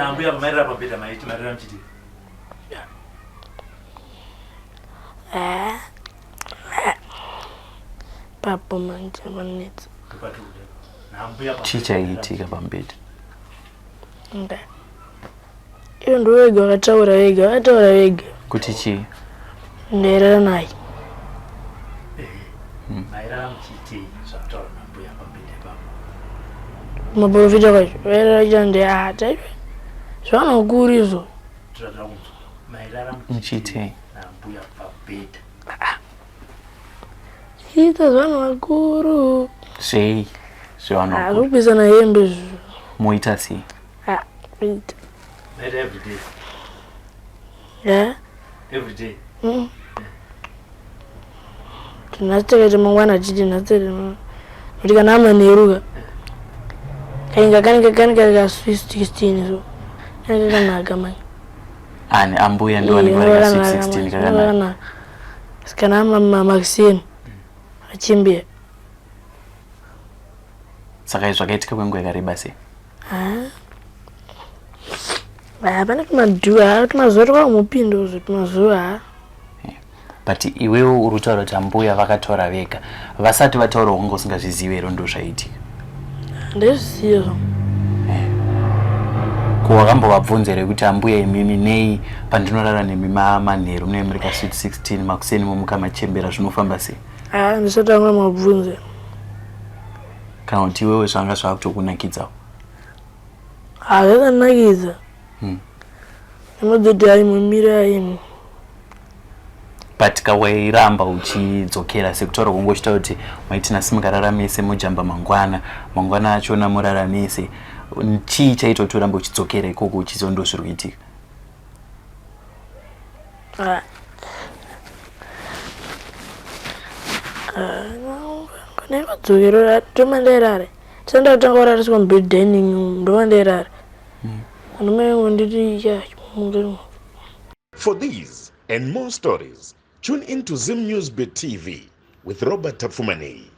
Nambuya pamaira pabhedha maiti marira mchiti. Papo manje manetsa. Kupatude. Nambuya chichaitika pambedha. Nda. Iyo ndo wega wakataura wega. Kuti chi? Nderera naye. Maira mchiti zvakataura nambuya pabhedha papo. Maprofita kwacho. Wera chande ata. Zvanokurizo. Maira mchiti nambuya pabhedha. Ita zvanokuru. Sei. Zvanokuru. Kupisa hembe. Moita sei. Ita. Maira every day. Yeah. Every day. Tunataka mangwana chiti nataka. Ndika nama neruga. Kainga kanika Swiss 16 so. Kana kama. Ani ambuya ndo anigwara 16 kakana. Sikana mama Makuseni. Chembere. Saka zvakaitika kwenguva yakareba sei? Hapana kumadhua, tumazotoka mupindo tumazuva. But iwewe uri kutaura kuti ambuya vakatora vega. Vasati vataura wanga usingazvizivi ero ndo zvaitika. Ndezviziva. Ko wakambovabvunza here kuti ambuya imimi nei pandinorara nemi manheru mune America Sweet 16 Makuseni momuka Chembere zvinofamba sei? Ndisatanga mabvunza. Kana kuti iwewe zvanga zvakutokunakidzawo? Zvakanakidza. Ndinodoti hai mumira imi. But kawairamba uchidzokera sekutaura kungochita kuti maiti nhasi mukararamise mujamba mangwana achona muraramise. Chii chaita kuti urambe uchidzokera ikoko uchizondo zviri kuitika? Kana kudzokera tomanderare. Tenda kutanga kurariswa mubhedheni ndomanderare. For these and more stories, tune into Zim News Bit TV with Robert Tapfumani.